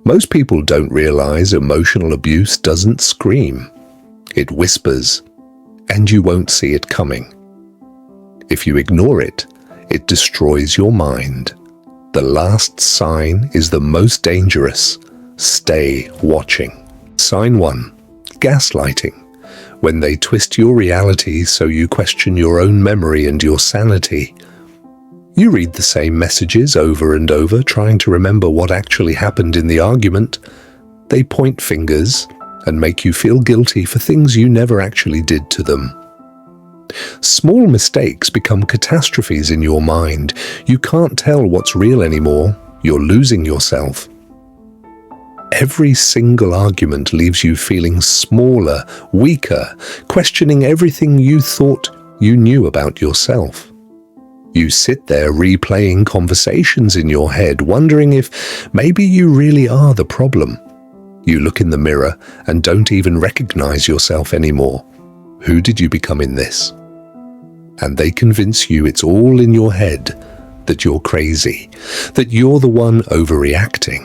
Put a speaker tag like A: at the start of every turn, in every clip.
A: Most people don't realize emotional abuse doesn't scream. It whispers, and you won't see it coming. If you ignore it, it destroys your mind. The last sign is the most dangerous. Stay watching. Sign 1. Gaslighting. When they twist your reality so you question your own memory and your sanity. You read the same messages over and over, trying to remember what actually happened in the argument. They point fingers and make you feel guilty for things you never actually did to them. Small mistakes become catastrophes in your mind. You can't tell what's real anymore. You're losing yourself. Every single argument leaves you feeling smaller, weaker, questioning everything you thought you knew about yourself. You sit there replaying conversations in your head, wondering if maybe you really are the problem. You look in the mirror and don't even recognize yourself anymore. Who did you become in this? And they convince you it's all in your head, that you're crazy, that you're the one overreacting.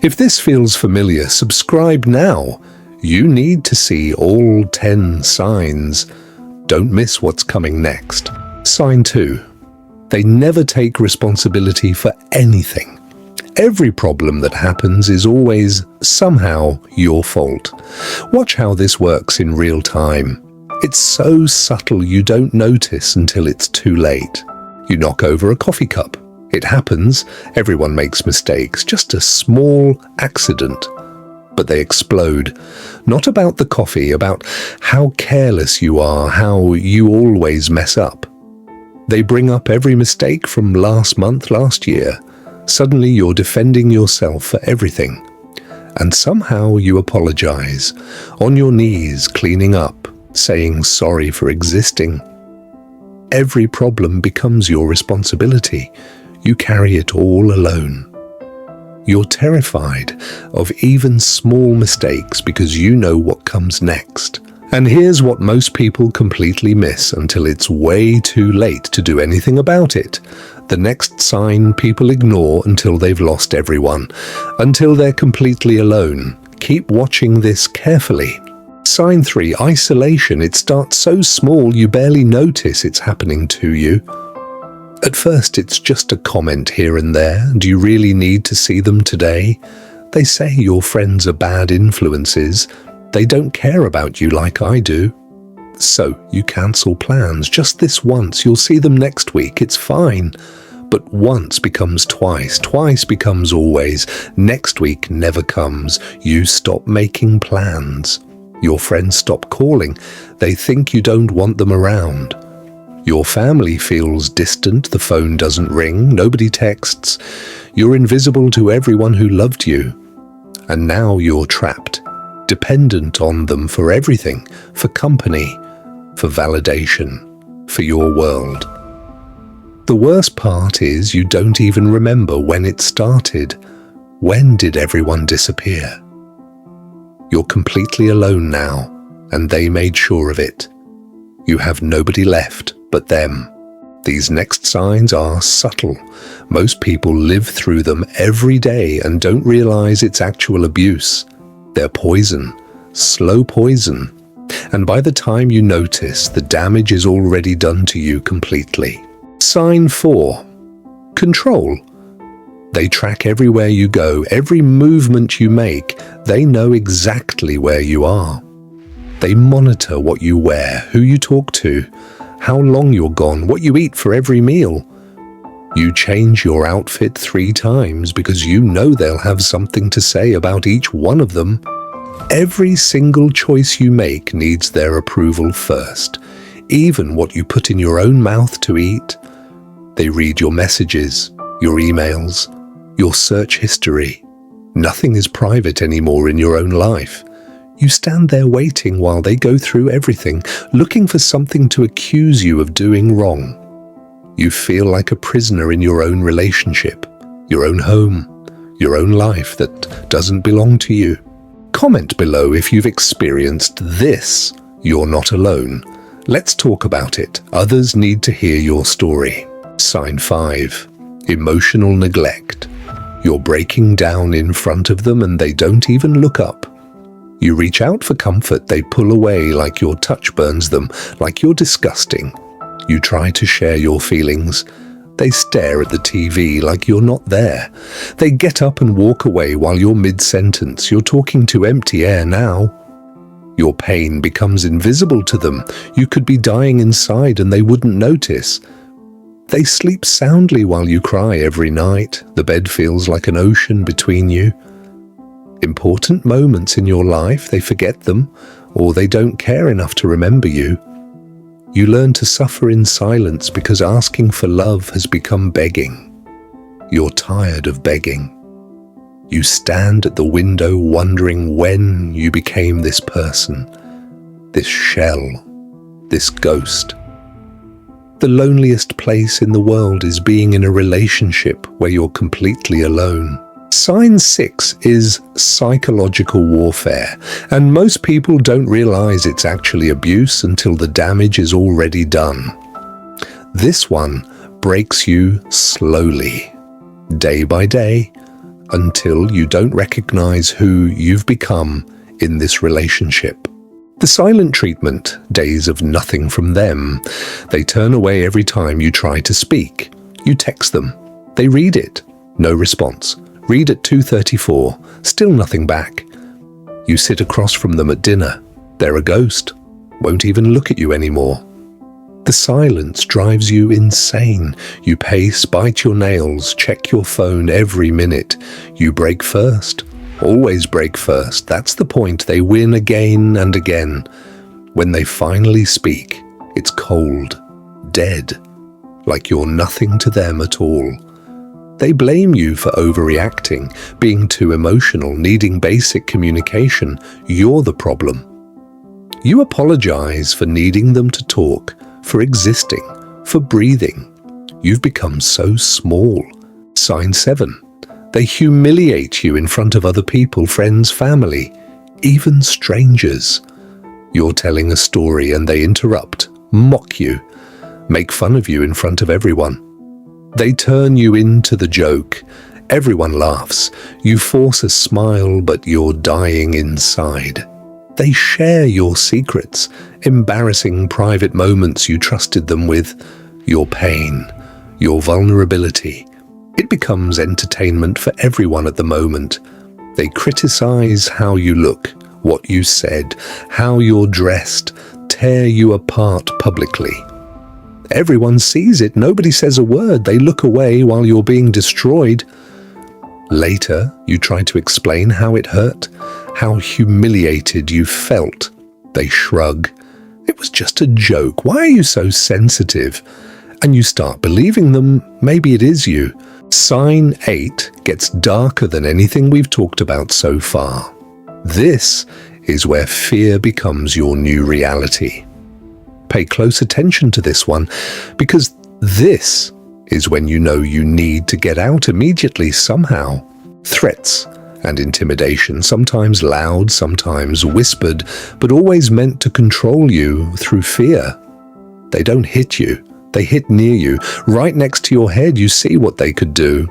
A: If this feels familiar, subscribe now. You need to see all 10 signs. Don't miss what's coming next. Sign 2. They never take responsibility for anything. Every problem that happens is always somehow your fault. Watch how this works in real time. It's so subtle you don't notice until it's too late. You knock over a coffee cup. It happens, everyone makes mistakes, just a small accident. But they explode. Not about the coffee, about how careless you are, how you always mess up. They bring up every mistake from last month, last year. Suddenly you're defending yourself for everything. And somehow you apologize, on your knees, cleaning up, saying sorry for existing. Every problem becomes your responsibility. You carry it all alone. You're terrified of even small mistakes because you know what comes next. And here's what most people completely miss until it's way too late to do anything about it. The next sign people ignore until they've lost everyone, until they're completely alone. Keep watching this carefully. Sign 3, isolation. It starts so small you barely notice it's happening to you. At first it's just a comment here and there. Do you really need to see them today? They say your friends are bad influences. They don't care about you like I do. So you cancel plans. Just this once. You'll see them next week. It's fine. But once becomes twice. Twice becomes always. Next week never comes. You stop making plans. Your friends stop calling. They think you don't want them around. Your family feels distant. The phone doesn't ring. Nobody texts. You're invisible to everyone who loved you. And now you're trapped, dependent on them for everything, for company, for validation, for your world. The worst part is you don't even remember when it started. When did everyone disappear? You're completely alone now, and they made sure of it. You have nobody left but them. These next signs are subtle. Most people live through them every day and don't realize it's actual abuse. They're poison, slow poison. And by the time you notice, the damage is already done to you completely. Sign 4. Control. They track everywhere you go, every movement you make. They know exactly where you are. They monitor what you wear, who you talk to, how long you're gone, what you eat for every meal. You change your outfit 3 times because you know they'll have something to say about each one of them. Every single choice you make needs their approval first, even what you put in your own mouth to eat. They read your messages, your emails, your search history. Nothing is private anymore in your own life. You stand there waiting while they go through everything, looking for something to accuse you of doing wrong. You feel like a prisoner in your own relationship, your own home, your own life that doesn't belong to you. Comment below if you've experienced this. You're not alone. Let's talk about it. Others need to hear your story. Sign 5. Emotional neglect. You're breaking down in front of them and they don't even look up. You reach out for comfort, they pull away like your touch burns them, like you're disgusting. You try to share your feelings. They stare at the TV like you're not there. They get up and walk away while you're mid-sentence. You're talking to empty air now. Your pain becomes invisible to them. You could be dying inside and they wouldn't notice. They sleep soundly while you cry every night. The bed feels like an ocean between you. Important moments in your life, they forget them, or they don't care enough to remember you. You learn to suffer in silence because asking for love has become begging. You're tired of begging. You stand at the window wondering when you became this person, this shell, this ghost. The loneliest place in the world is being in a relationship where you're completely alone. Sign 6 is psychological warfare, and most people don't realize it's actually abuse until the damage is already done. This one breaks you slowly, day by day, until you don't recognize who you've become in this relationship. The silent treatment, days of nothing from them. They turn away every time you try to speak. You text them. They read it. No response. Read at 2:34, still nothing back. You sit across from them at dinner. They're a ghost, won't even look at you anymore. The silence drives you insane. You pace, bite your nails, check your phone every minute. You break first, always break first. That's the point. They win again and again. When they finally speak, it's cold, dead, like you're nothing to them at all. They blame you for overreacting, being too emotional, needing basic communication. You're the problem. You apologize for needing them to talk, for existing, for breathing. You've become so small. Sign 7. They humiliate you in front of other people, friends, family, even strangers. You're telling a story and they interrupt, mock you, make fun of you in front of everyone. They turn you into the joke. Everyone laughs. You force a smile, but you're dying inside. They share your secrets, embarrassing private moments you trusted them with, your pain, your vulnerability. It becomes entertainment for everyone at the moment. They criticize how you look, what you said, how you're dressed, tear you apart publicly. Everyone sees it, nobody says a word, they look away while you're being destroyed. Later, you try to explain how it hurt, how humiliated you felt. They shrug. It was just a joke, why are you so sensitive? And you start believing them, maybe it is you. Sign 8 gets darker than anything we've talked about so far. This is where fear becomes your new reality. Pay close attention to this one, because this is when you know you need to get out immediately somehow. Threats and intimidation, sometimes loud, sometimes whispered, but always meant to control you through fear. They don't hit you, they hit near you, right next to your head. You see what they could do.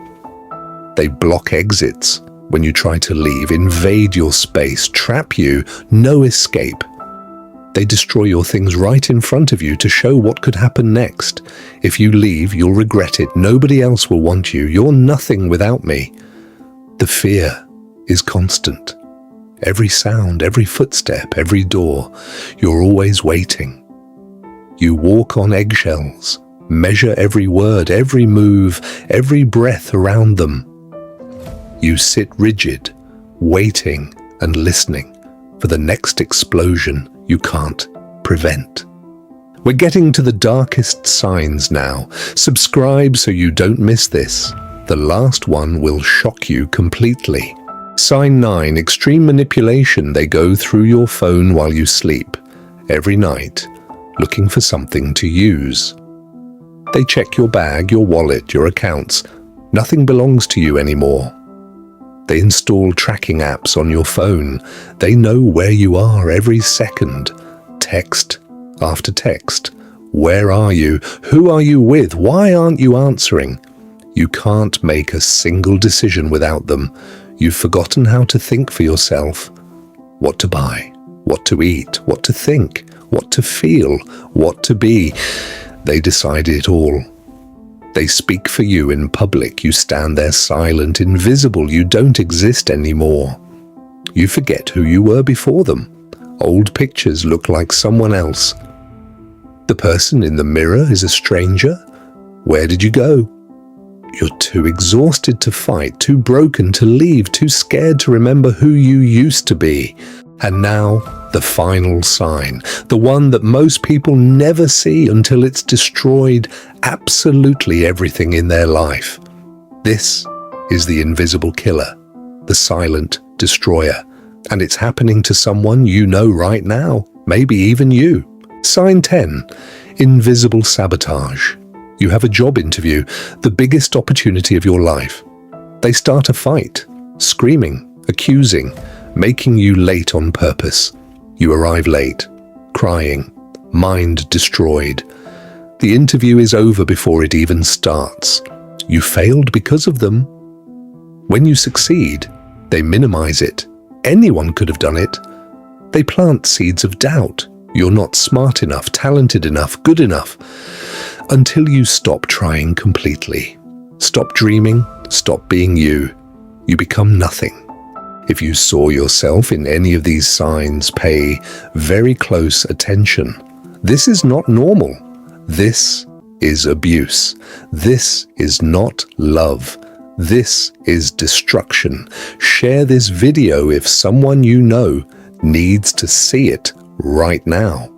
A: They block exits when you try to leave, invade your space, trap you, no escape. They destroy your things right in front of you to show what could happen next. If you leave, you'll regret it. Nobody else will want you. You're nothing without me. The fear is constant. Every sound, every footstep, every door, you're always waiting. You walk on eggshells, measure every word, every move, every breath around them. You sit rigid, waiting and listening for the next explosion you can't prevent. We're getting to the darkest signs now. Subscribe so you don't miss this. The last one will shock you completely. Sign 9, extreme manipulation. They go through your phone while you sleep, every night, looking for something to use. They check your bag, your wallet, your accounts. Nothing belongs to you anymore. They install tracking apps on your phone. They know where you are every second. Text after text. Where are you? Who are you with? Why aren't you answering? You can't make a single decision without them. You've forgotten how to think for yourself. What to buy, what to eat, what to think, what to feel, what to be. They decide it all. They speak for you in public. You stand there silent, invisible. You don't exist anymore. You forget who you were before them. Old pictures look like someone else. The person in the mirror is a stranger. Where did you go? You're too exhausted to fight, too broken to leave, too scared to remember who you used to be. And now, the final sign, the one that most people never see until it's destroyed absolutely everything in their life. This is the invisible killer, the silent destroyer. And it's happening to someone you know right now, maybe even you. Sign 10, invisible sabotage. You have a job interview, the biggest opportunity of your life. They start a fight, screaming, accusing, making you late on purpose. You arrive late, crying, mind destroyed. The interview is over before it even starts. You failed because of them. When you succeed, they minimize it. Anyone could have done it. They plant seeds of doubt. You're not smart enough, talented enough, good enough. Until you stop trying completely. Stop dreaming, stop being you. You become nothing. If you saw yourself in any of these signs, pay very close attention. This is not normal. This is abuse. This is not love. This is destruction. Share this video if someone you know needs to see it right now.